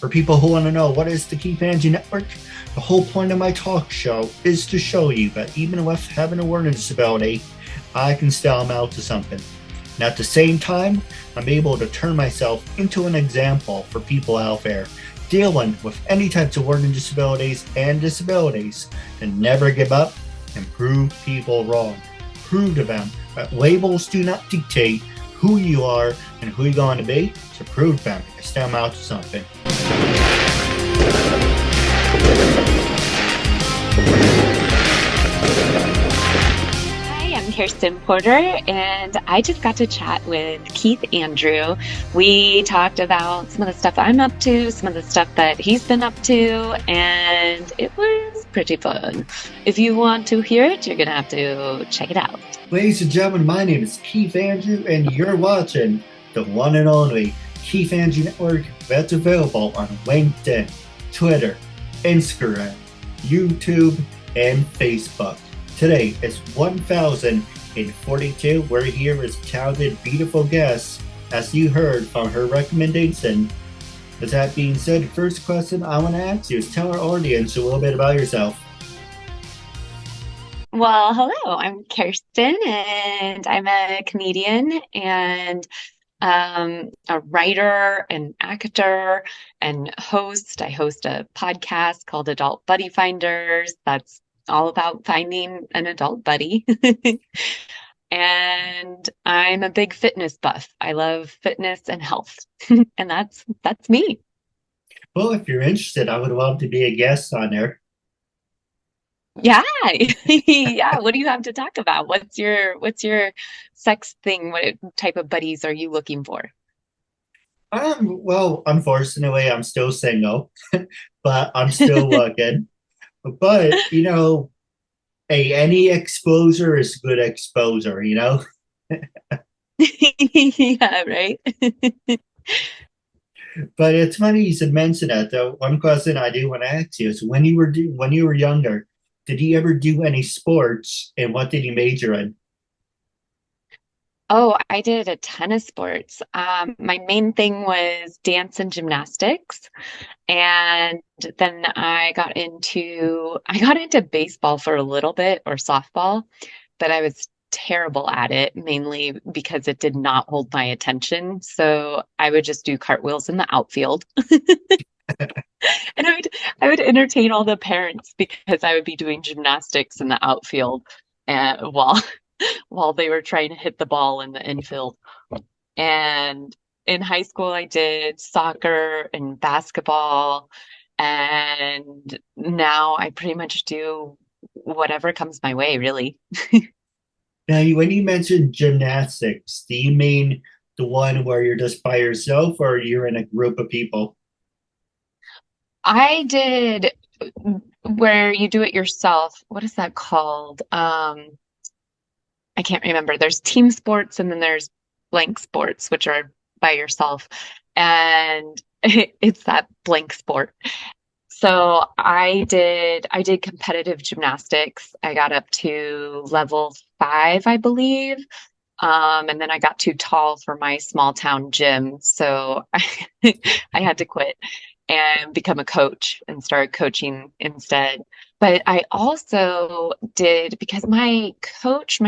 For people who want to know what is the Keith Andrew Network, the whole point of my talk show is to show you that even with having a learning disability, I can still amount to something. And at the same time, I'm able to turn myself into an example for people out there dealing with any types of learning disabilities and disabilities to never give up and prove people wrong. Prove to them that labels do not dictate who you are and who you're going to be. To prove them, you can still amount to something. I'm Kerstin Porter, and I just got to chat with Keith Andrew. We talked about some of the stuff I'm up to, some of the stuff that he's been up to, and it was pretty fun. If you want to hear it, you're going to have to check it out. Ladies and gentlemen, my name is Keith Andrew, and you're watching the one and only Keith Andrew Network that's available on LinkedIn, Twitter, Instagram, YouTube, and Facebook. Today is 1042. We're here with talented, beautiful guests, as you heard from her recommendation. With that being said, the first question I want to ask you is tell our audience a little bit about yourself. Well, hello, I'm Kerstin, and I'm a comedian and a writer and actor and host. I host a podcast called Adult Buddy Finders. That's all about finding an adult buddy. And I'm a big fitness buff. I love fitness and health. And that's me. Well, if you're interested, I would love to be a guest on there. Yeah. Yeah. What do you have to talk about? What's your sex thing? What type of buddies are you looking for? Well, unfortunately, I'm still single, but I'm still looking. But, any exposure is good exposure, Yeah, right. But it's funny you should mention that, though. One question I do want to ask you is when you were younger, did you ever do any sports, and what did you major in? Oh, I did a ton of sports. My main thing was dance and gymnastics. And then I got into baseball for a little bit, or softball, but I was terrible at it, mainly because it did not hold my attention. So I would just do cartwheels in the outfield. And I would entertain all the parents because I would be doing gymnastics in the outfield while they were trying to hit the ball in the infield. And in high school, I did soccer and basketball. And now I pretty much do whatever comes my way, really. Now, when you mentioned gymnastics, do you mean the one where you're just by yourself or you're in a group of people? I did where you do it yourself. What is that called? I can't remember. There's team sports and then there's blank sports, which are by yourself. And it's that blank sport. So I did competitive gymnastics. I got up to level 5, I believe. And then I got too tall for my small town gym. So I had to quit and become a coach and start coaching instead. But I also did, because my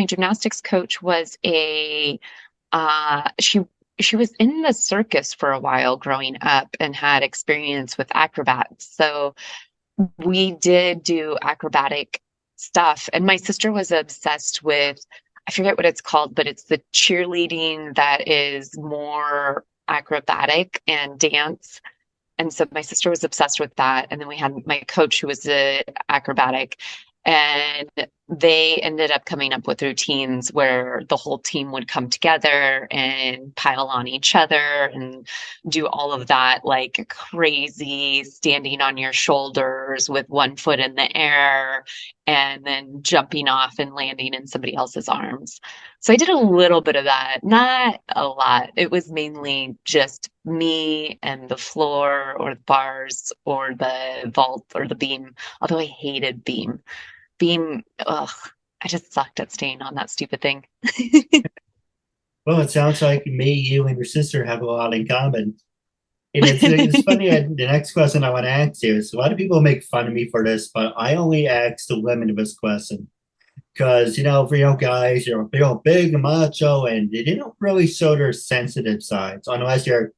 gymnastics coach was she was in the circus for a while growing up and had experience with acrobats. So we did do acrobatic stuff. And my sister was obsessed with, I forget what it's called, but it's the cheerleading that is more acrobatic and dance. And so my sister was obsessed with that. And then we had my coach who was a acrobatic, and they ended up coming up with routines where the whole team would come together and pile on each other and do all of that, like crazy standing on your shoulders with one foot in the air and then jumping off and landing in somebody else's arms. So I did a little bit of that, not a lot. It was mainly just me and the floor or the bars or the vault or the beam, although I hated beam. Ugh, I just sucked at staying on that stupid thing. Well, it sounds like me, you, and your sister have a lot in common. And it's funny. The next question I want to ask you is: a lot of people make fun of me for this, but I only ask the women this question because for guys, you're big and macho, and they don't really show their sensitive sides unless you're.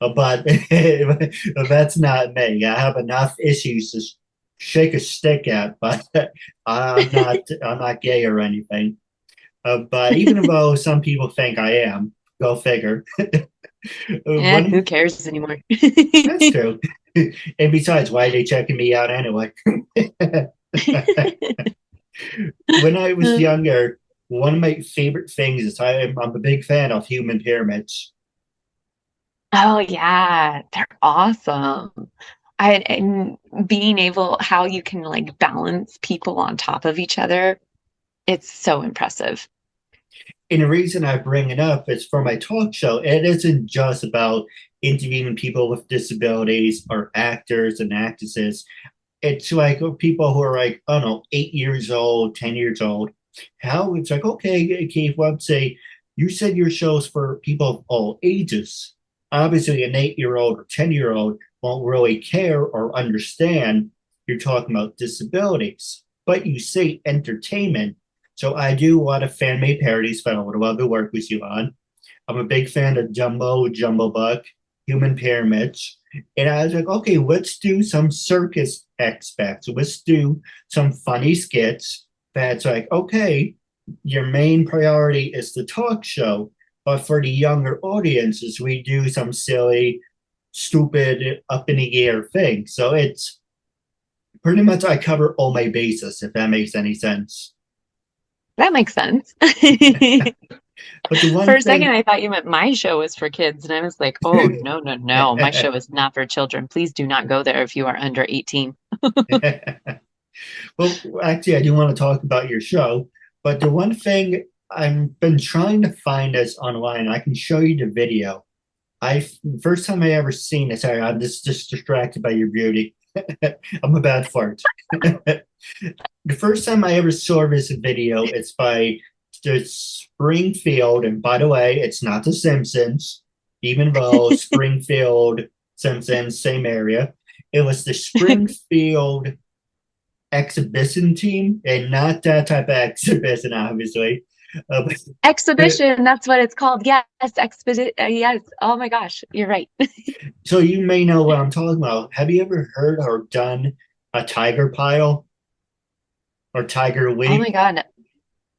But that's not me. I have enough issues to shake a stick at, but I'm not gay or anything. But even though some people think I am, go figure. Who One, cares anymore? that's true. And besides, why are they checking me out anyway? When I was younger, one of my favorite things is I'm a big fan of human pyramids. Oh yeah, they're awesome. And being able how you can like balance people on top of each other, it's so impressive. And the reason I bring it up is for my talk show. It isn't just about interviewing people with disabilities or actors and actresses. It's like people who are like, I don't know, 8 years old, 10 years old. How it's like, okay, Keith, let's say you said your show's for people of all ages. Obviously, an 8-year-old or 10-year-old won't really care or understand you're talking about disabilities, but you say entertainment. So I do a lot of fan made parodies that I would love to work with you on. I'm a big fan of Jumbo, Jumbo Buck, Human Pyramids. And I was like, okay, let's do some circus aspects. Let's do some funny skits. That's like, okay, your main priority is the talk show. But for the younger audiences, we do some silly, stupid, up in the air thing. So it's pretty much I cover all my bases, if that makes any sense. That makes sense. But the For one a second, thing, I thought you meant my show was for kids, and I was like, oh, no, no, no. My show is not for children. Please do not go there if you are under 18. well, actually, I do want to talk about your show. But the one thing I've been trying to find this online, I can show you the video. I first time I ever seen this, I'm just distracted by your beauty. I'm a bad fart. The first time I ever saw this video, it's by the Springfield, and by the way, it's not The Simpsons, even though Springfield, Simpsons, same area. It was the Springfield exhibition team, and not that type of exhibition, obviously. But, Exhibition, that's what it's called. Yes, expedition. Yes. Oh my gosh, you're right. so you may know what I'm talking about. Have you ever heard or done a tiger pile or tiger Oh my leap? God.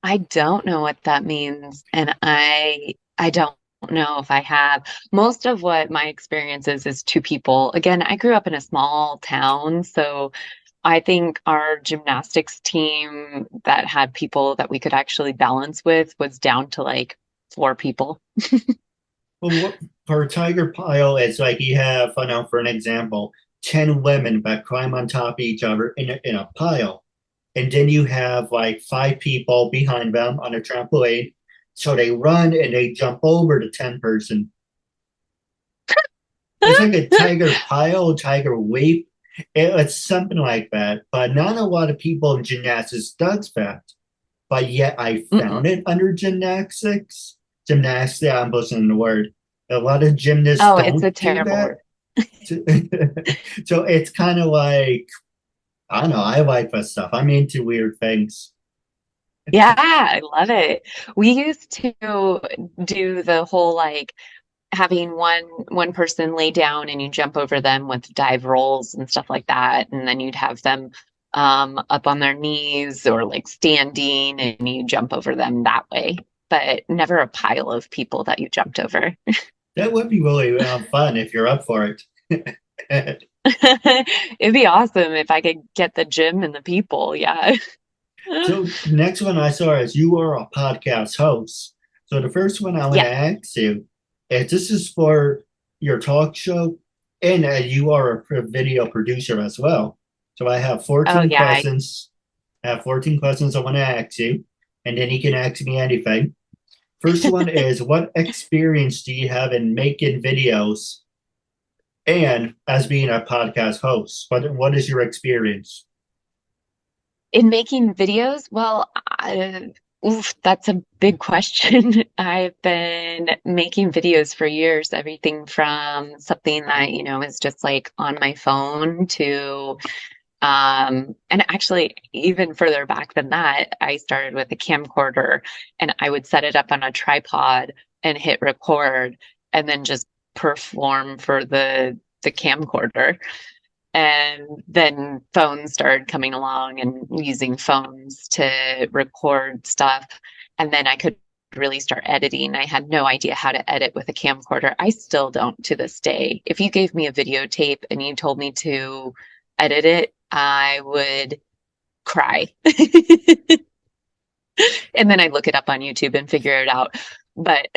I don't know what that means, and I don't know if I have. Most of what my experience is two people. Again, I grew up in a small town, so I think our gymnastics team that had people that we could actually balance with was down to like four people. Well, for a tiger pile, it's like you have, I know, for an example, 10 women that climb on top of each other in a pile. And then you have like five people behind them on a trampoline. So they run and they jump over the 10 person. It's like a tiger pile, tiger leap. It's something like that. But not a lot of people in gymnastics does that. But yet I Mm-mm. found it under gymnastics. Gymnastics, I'm listening the word. A lot of gymnasts Oh, it's don't a do terrible that. word. So it's kind of like, I don't know, I like that stuff. I'm into weird things. Yeah, I love it. We used to do the whole like having one person lay down and you jump over them with dive rolls and stuff like that, and then you'd have them up on their knees or like standing and you jump over them that way, but never a pile of people that you jumped over. That would be really fun if you're up for it. It'd be awesome if I could get the gym and the people. Yeah. So the next one I saw is you are a podcast host. So the first one I want Yeah. to ask you is this is for your talk show, and you are a video producer as well. So I have Oh 14 yeah. questions. I have 14 questions I want to ask you, and then you can ask me anything. First one is what experience do you have in making videos and as being a podcast host? What is your experience? In making videos, well, Oof, that's a big question. I've been making videos for years, everything from something that, is just like on my phone to, and actually even further back than that, I started with a camcorder and I would set it up on a tripod and hit record and then just perform for the camcorder. And then phones started coming along and using phones to record stuff. And then I could really start editing. I had no idea how to edit with a camcorder. I still don't to this day. If you gave me a videotape and you told me to edit it, I would cry. And then I'd look it up on YouTube and figure it out. But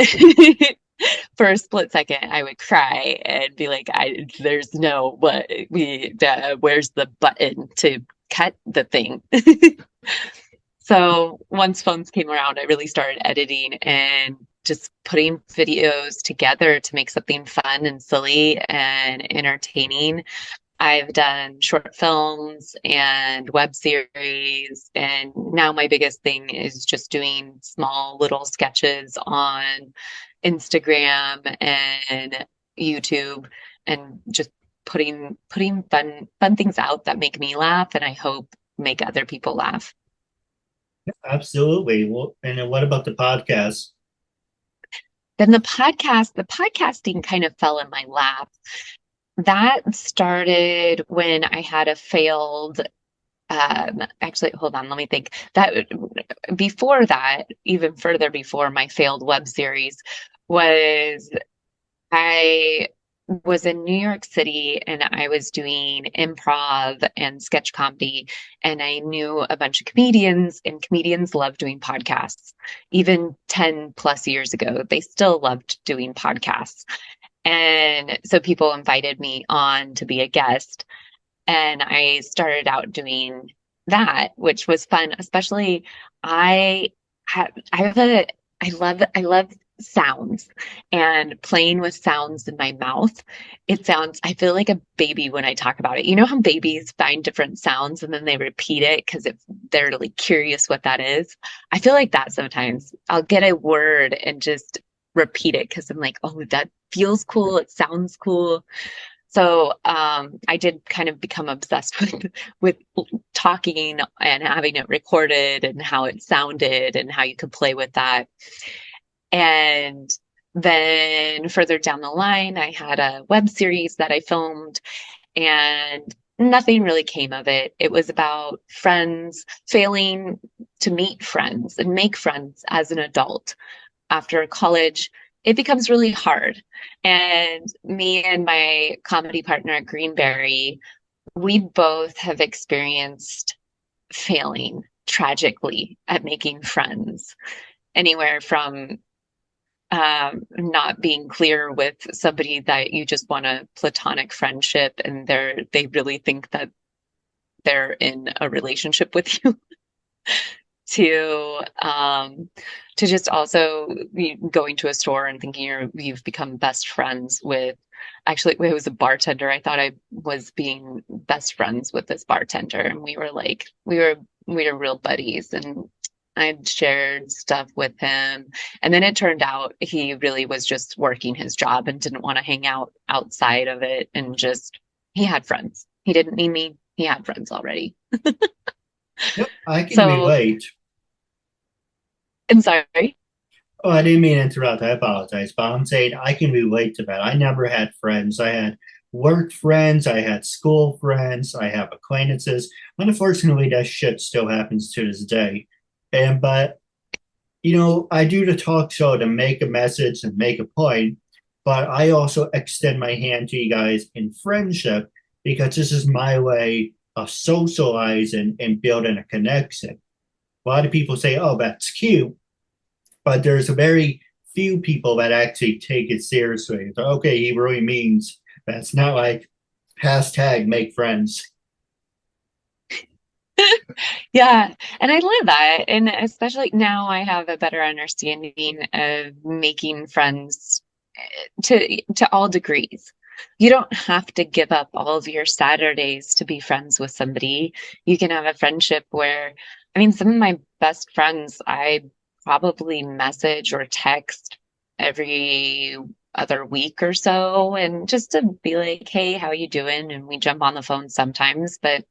for a split second, I would cry and be like, there's no, where's the button to cut the thing? So once phones came around, I really started editing and just putting videos together to make something fun and silly and entertaining. I've done short films and web series, and now my biggest thing is just doing small little sketches on Instagram and YouTube and just putting fun things out that make me laugh and I hope make other people laugh. Absolutely. Well, and then what about the podcast? Then the podcasting kind of fell in my lap. That started when I had a failed, actually, hold on, let me think. That before that, even further before my failed web series, was I was in New York City and I was doing improv and sketch comedy, and I knew a bunch of comedians, and comedians love doing podcasts. Even 10 plus years ago, they still loved doing podcasts. And so people invited me on to be a guest, and I started out doing that, which was fun. Especially, I have a I love sounds and playing with sounds in my mouth. I feel like a baby when I talk about it. You know how babies find different sounds and then they repeat it because if they're like curious what that is. I feel like that sometimes. I'll get a word and just repeat it because I'm like, oh, that feels cool. It sounds cool. So I did kind of become obsessed with talking and having it recorded and how it sounded and how you could play with that. And then further down the line, I had a web series that I filmed, and nothing really came of it. It was about friends failing to meet friends and make friends as an adult. After college, it becomes really hard. And me and my comedy partner, Greenberry, we both have experienced failing tragically at making friends, anywhere from not being clear with somebody that you just want a platonic friendship and they really think that they're in a relationship with you to just also going to a store and thinking you've become best friends with, actually it was a bartender. I thought I was being best friends with this bartender, and we were real buddies, and I'd shared stuff with him. And then it turned out he really was just working his job and didn't want to hang out outside of it, and just he had friends. He didn't need me. He had friends already. Yep, I can So relate. I'm sorry. Oh, I didn't mean to interrupt. I apologize. But I'm saying I can relate to that. I never had friends. I had work friends. I had school friends. I have acquaintances. Unfortunately, that shit still happens to this day. But I do the talk show to make a message and make a point, but I also extend my hand to you guys in friendship because this is my way of socializing and building a connection. A lot of people say, oh, that's cute, but there's a very few people that actually take it seriously. So, okay, he really means that's not like hashtag make friends. Yeah, and I love that. And especially now I have a better understanding of making friends to all degrees. You don't have to give up all of your Saturdays to be friends with somebody. You can have a friendship where, I mean, some of my best friends, I probably message or text every other week or so, and just to be like, hey, how you doing? And we jump on the phone sometimes, but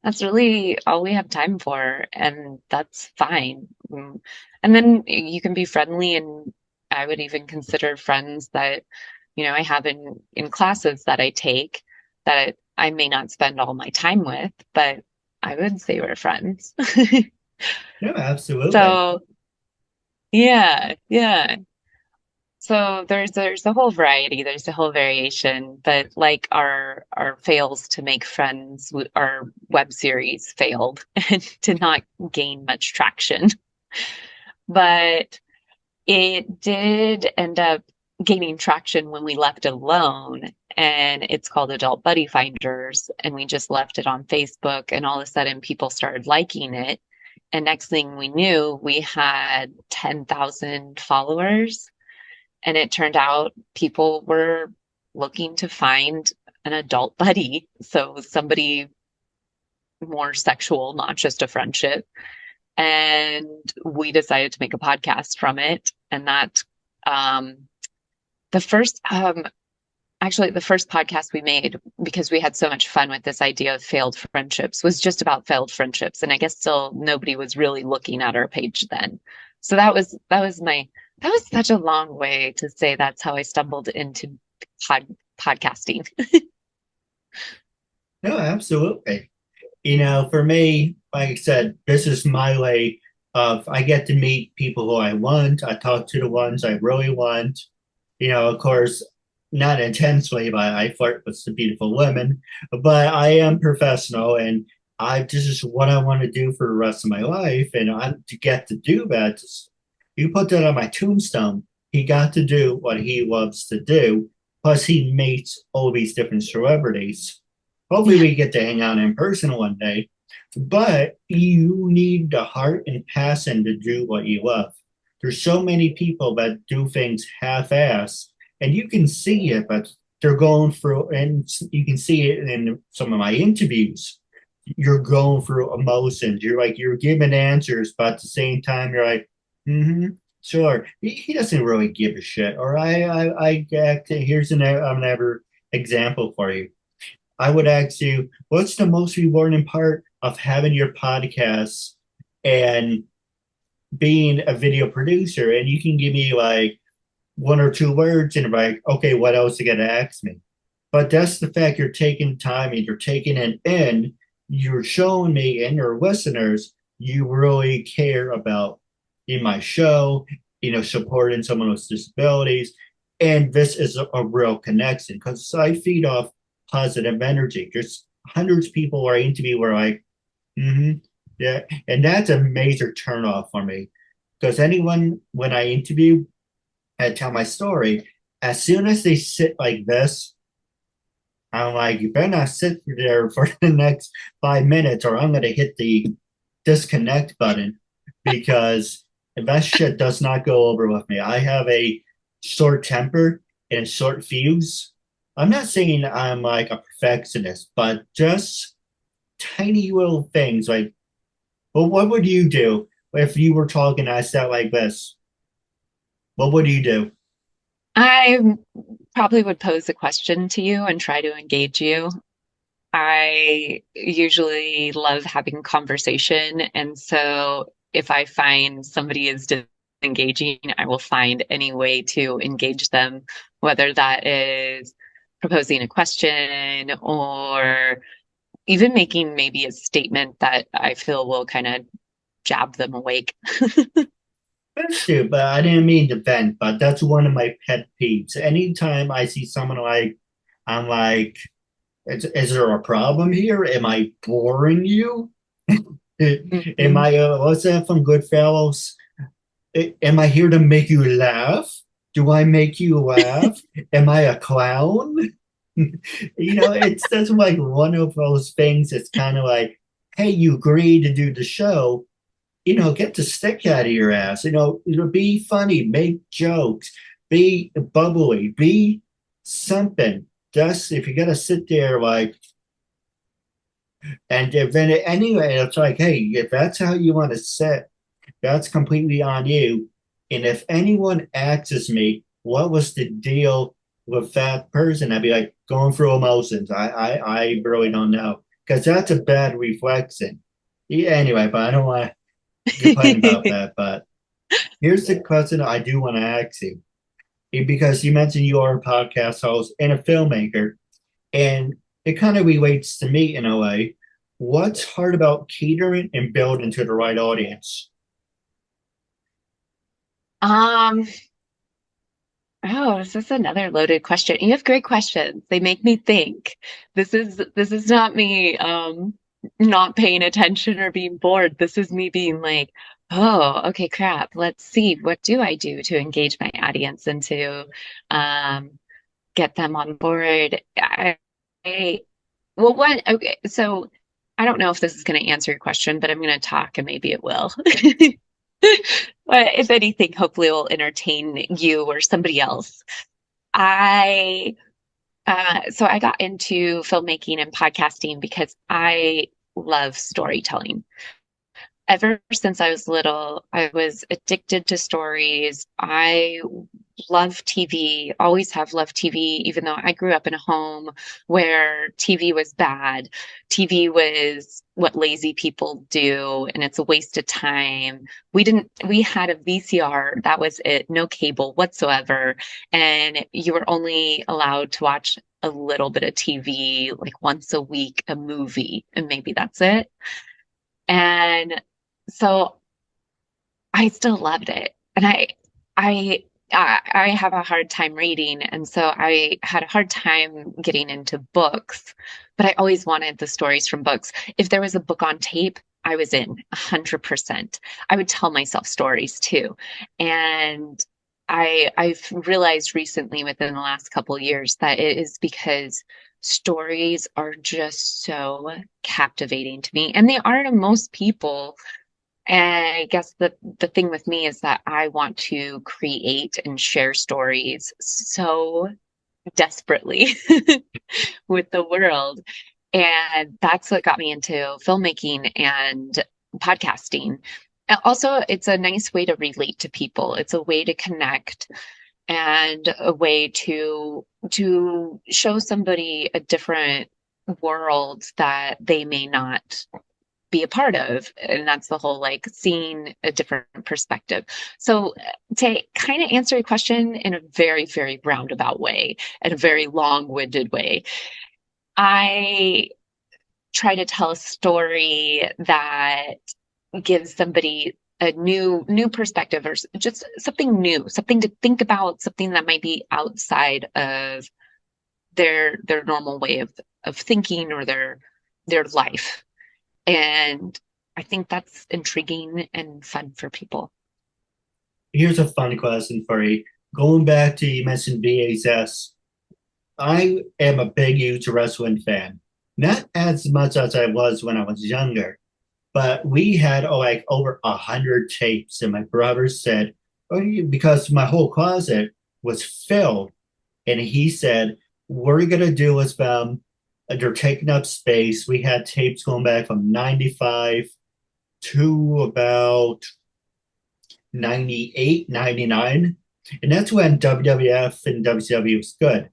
that's really all we have time for, and that's fine. And then you can be friendly, and I would even consider friends that, I have in classes that I take that I may not spend all my time with, but I would say we're friends. No, absolutely. So, yeah, yeah. So there's a whole variety, there's a whole variation, but like our fails to make friends, our web series failed and did not gain much traction. But it did end up gaining traction when we left it alone, and it's called Adult Buddy Finders, and we just left it on Facebook, and all of a sudden people started liking it. And next thing we knew, we had 10,000 followers. And it turned out people were looking to find an adult buddy. So somebody more sexual, not just a friendship. And we decided to make a podcast from it. And that, the first, actually, the first podcast we made, because we had so much fun with this idea of failed friendships, was just about failed friendships. And I guess still nobody was really looking at our page then. So that was such a long way to say that's how I stumbled into podcasting. No, absolutely. For me, like I said, this is my way of I get to meet people who I want. I talk to the ones I really want. Of course, not intensely, but I flirt with some beautiful women. But I am professional, and this is what I want to do for the rest of my life. And I to get to do that. You put that on my tombstone. He got to do what he loves to do. Plus, he meets all these different celebrities. Hopefully, Yeah. we get to hang out in person one day. But you need the heart and passion to do what you love. There's so many people that do things half-ass, and you can see it, but they're going through, and you can see it in some of my interviews. You're going through emotions. You're giving answers, but at the same time, you're like, mm-hmm, sure. He doesn't really give a shit. Or here's another example for you. I would ask you, what's the most rewarding part of having your podcast and being a video producer? And you can give me like one or two words and like, okay, what else you got to ask me? But that's the fact you're taking time and you're taking it in. You're showing me and your listeners you really care about in my show, supporting someone with disabilities. And this is a real connection because I feed off positive energy. There's hundreds of people where I interview where like, mm-hmm, yeah. And that's a major turnoff for me. Because anyone, when I interview and tell my story, as soon as they sit like this, I'm like, you better not sit there for the next 5 minutes or I'm going to hit the disconnect button because that shit does not go over with me. I have a short temper and short fuse. I'm not saying I'm like a perfectionist, but just tiny little things like, well, what would you do if you were talking I sat like this? What would you do? I probably would pose a question to you and try to engage you. I usually love having conversation. And so if I find somebody is disengaging, I will find any way to engage them, whether that is proposing a question or even making maybe a statement that I feel will kind of jab them awake. That's true, but I didn't mean to vent, but that's one of my pet peeves. Anytime I see someone like, I'm like, is there a problem here? Am I boring you? Am Mhm. I, what's that from Goodfellas? Am I here to make you laugh? Do I make you laugh? Am I a clown? It's that's like one of those things. It's kind of like, hey, you agreed to do the show. Get the stick out of your ass. Be funny, make jokes, be bubbly, be something. Just if you gotta sit there like, and then anyway, it's like, hey, if that's how you want to sit, That's completely on you. And if anyone asks me what was the deal with that person, I'd be like, going through emotions. I really don't know. Because that's a bad reflection. Yeah, anyway, but I don't want to complain about that. But here's the question I do want to ask you. Because you mentioned you are a podcast host and a filmmaker, and it kind of relates to me in a way. What's hard about catering and building to the right audience? Um, oh, this is another loaded question. You have great questions. They make me think. This is not me not paying attention or being bored. This is me being like, oh, okay, crap. Let's see. What do I do to engage my audience and to um get them on board? I well, one, okay, so I don't know if this is going to answer your question, but I'm going to talk and maybe it will. But if anything, hopefully it will entertain you or somebody else. I so I got into filmmaking and podcasting because I love storytelling. Ever since I was little, I was addicted to stories. I love TV, always have loved TV, even though I grew up in a home where TV was bad. TV was what lazy people do, and it's a waste of time. We had a VCR, that was it, no cable whatsoever. And you were only allowed to watch a little bit of TV, like once a week, a movie, and maybe that's it. And so I still loved it. And I, I have a hard time reading. And so I had a hard time getting into books, but I always wanted the stories from books. If there was a book on tape, I was in 100%. I would tell myself stories too. And I've realized recently within the last couple of years that it is because stories are just so captivating to me, and they are to most people. And I guess the thing with me is that I want to create and share stories so desperately with the world. And that's what got me into filmmaking and podcasting. And also, it's a nice way to relate to people. It's a way to connect and a way to show somebody a different world that they may not be a part of. And that's the whole like seeing a different perspective. So to kind of answer your question in a very, very roundabout way and a very long-winded way, I try to tell a story that gives somebody a new perspective, or just something new, something to think about, something that might be outside of their normal way of thinking or their life. And I think that's intriguing and fun for people. Here's a fun question for you. Going back to you mentioned VHS, I am a big huge wrestling fan. Not as much as I was when I was younger, but we had like over 100 tapes, and my brother said, "Oh, because my whole closet was filled," and he said, "We're gonna do is they're taking up space." We had tapes going back from '95 to about '98, '99, and that's when WWF and WCW was good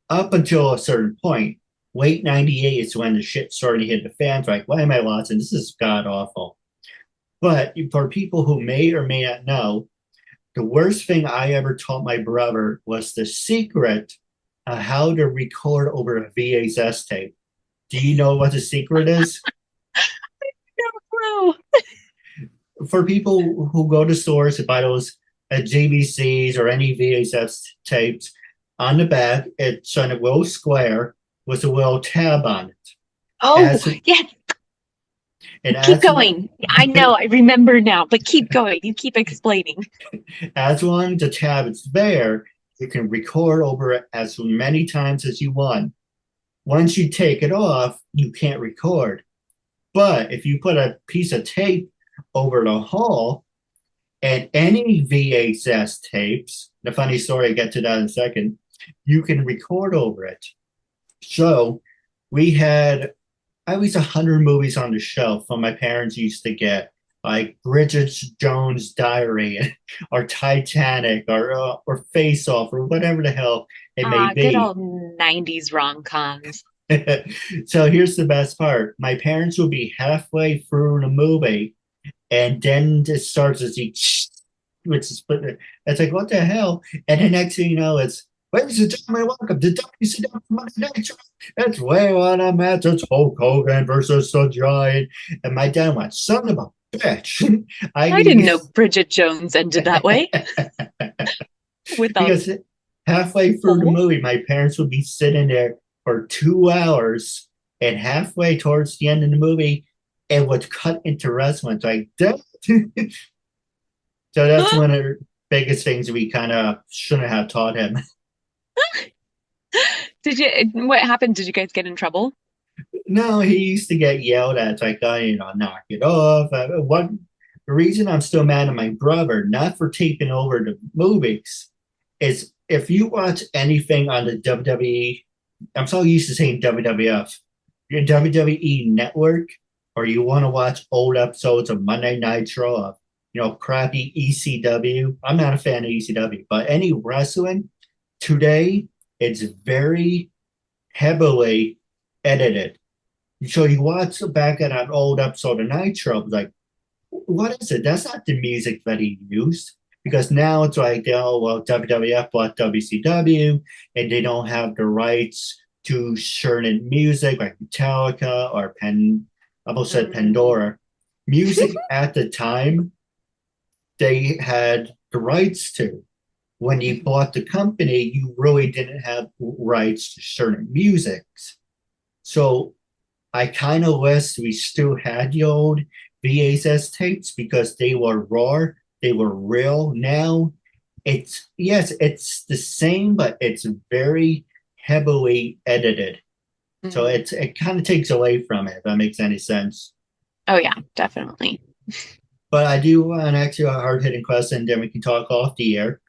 up until a certain point. Late '98 is when the shit started to hit the fans. Like, why am I watching? This is god awful. But for people who may or may not know, the worst thing I ever taught my brother was the secret of how to record over a VHS tape. Do you know what the secret is? No. For people who go to stores to buy those JVCs or any VHS tapes, on the back, it's on a little square with a little tab on it. Oh, As yes. Keep as going. I know, I remember now, but keep going. You keep explaining. as long as the tab is there, you can record over it as many times as you want. Once you take it off, you can't record. But if you put a piece of tape over the hole, and any VHS tapes, the funny story, I'll get to that in a second, you can record over it. So we had at least 100 movies on the shelf from my parents used to get like Bridget Jones' Diary or Titanic or Face Off or whatever the hell it may Ah, good be. old 90s rom-coms. So here's the best part. My parents will be halfway through the movie and then it starts to see which is it's like what the hell? And the next thing you know, it's ladies and gentlemen, welcome to WCW Monday Night Show. That's way on a match. It's Hulk Hogan versus the Giant. And my dad went, son of a bitch. I I give didn't you know Bridget Jones ended that way with a because halfway through the hole. movie, my parents would be sitting there for 2 hours, and halfway towards the end of the movie, it would cut into wrestling. It's like, so that's one of the biggest things we kind of shouldn't have taught him. What happened? Did you guys get in trouble? No, he used to get yelled at. It's like, oh, knock it off. The reason I'm still mad at my brother, not for taking over the movies, is if you watch anything on the WWE, I'm so used to saying WWF, your WWE network, or you want to watch old episodes of Monday Nitro, of crappy ECW. I'm not a fan of ECW, but any wrestling today, it's very heavily edited. So you watch back at an old episode of Nitro, like, what is it? That's not the music that he used. Because now it's like, oh, well, WWF bought WCW, and they don't have the rights to certain music like Metallica or I almost said Mm. Pandora. Music at the time, they had the rights to. When you Mhm. bought the company, you really didn't have rights to certain musics. So I kind of wish we still had the old VHS tapes because they were raw, they were real. Now it's yes, it's the same, but it's very heavily edited. So Mm. it kind of takes away from it, if that makes any sense. Oh yeah, definitely. But I do want to ask you a hard hitting question, then we can talk off the air.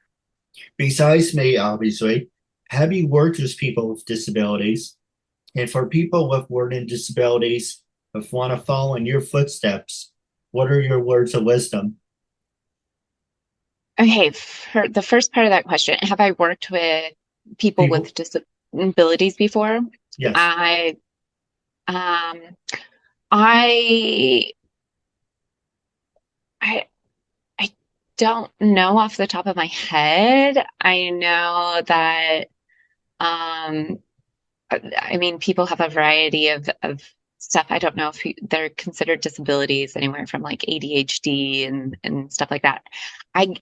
Besides me, obviously, have you worked with people with disabilities? And for people with learning disabilities, if want to follow in your footsteps, what are your words of wisdom? Okay, for the first part of that question, have I worked with people People, with disabilities before? yes. I um I I I don't know off the top of my head. I know that um I mean people have a variety of stuff. I don't know if they're considered disabilities anywhere from like ADHD and stuff like that. I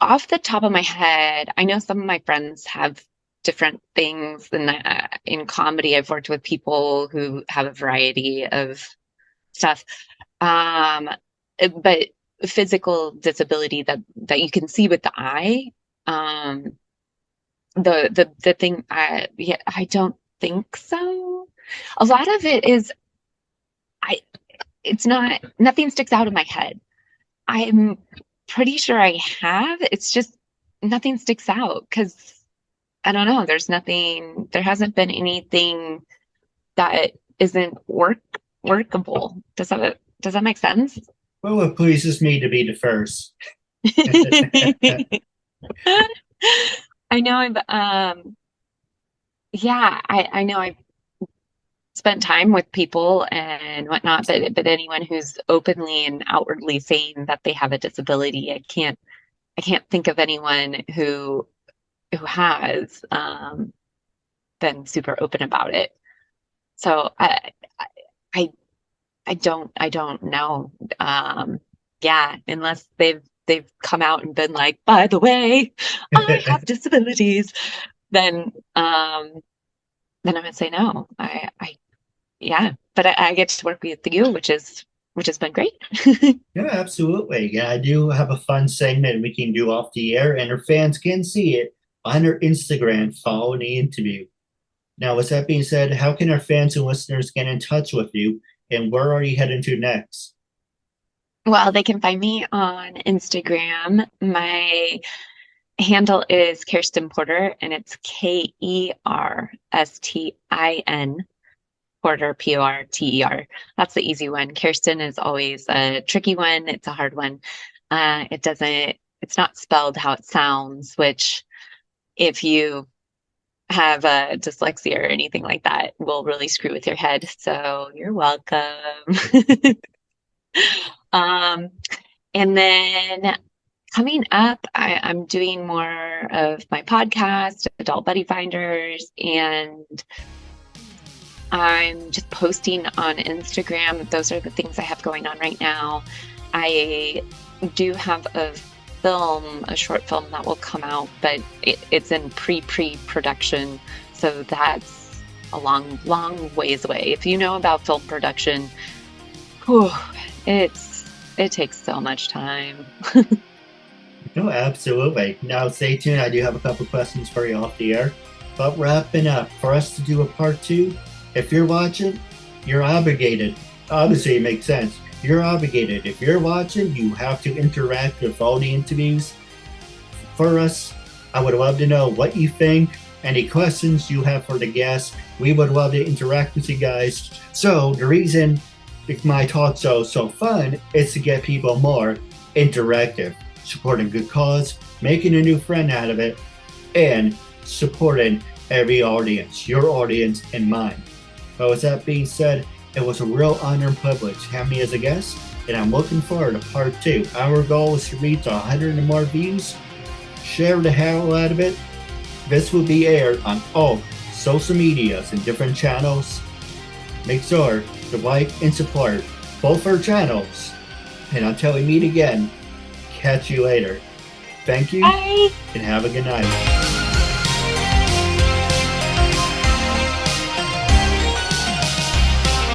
Off the top of my head, I know some of my friends have different things. And in comedy, I've worked with people who have a variety of stuff. Um, but physical disability that you can see with the eye, um, the thing, yeah, I don't think so. A lot of it is, I, it's not, nothing sticks out of my head. I'm pretty sure I have. It's just nothing sticks out because I don't know. There hasn't been anything that isn't workable. Does that make sense? Well, it pleases me to be the first. I know yeah, I know I've spent time with people and whatnot, but anyone who's openly and outwardly saying that they have a disability, I can't think of anyone who has been super open about it. So I I don't know. Yeah, unless they've come out and been like, by the way, I have disabilities, then then I would say no. I yeah, but I get to work with you, which has been great. Yeah, absolutely. Yeah, I do have a fun segment we can do off the air, and our fans can see it on our Instagram following the interview. Now, with that being said, how can our fans and listeners get in touch with you, and where are you heading to next? Well, they can find me on Instagram. My handle is Kerstin Porter, and it's Kerstin Porter, Porter. That's the easy one. Kerstin is always a tricky one. It's a hard one. It's not spelled how it sounds, which if you have dyslexia or anything like that will really screw with your head. So you're welcome. Um, and then coming up, I'm doing more of my podcast, Adult Buddy Finders, and I'm just posting on Instagram. Those are the things I have going on right now. I do have a short film that will come out, but it's in pre-production. So that's a long ways away. If you know about film production, whew, it takes so much time. No, absolutely. Now stay tuned. I do have a couple questions for you off the air. But wrapping up, for us to do a part 2, if you're watching, you're obligated. Obviously, it makes sense. You're obligated. If you're watching, you have to interact with all the interviews. For us, I would love to know what you think, any questions you have for the guests. We would love to interact with you guys. So the reason my talk show is so fun is to get people more interactive, supporting good cause, making a new friend out of it, and supporting every audience, your audience and mine. But with that being said, it was a real honor and privilege to have me as a guest, and I'm looking forward to part 2. Our goal is to reach 100 and more views. Share the hell out of it. This will be aired on all social medias and different channels. Make sure to like and support both our channels. And until we meet again, catch you later. Thank you. Bye. And have a good night.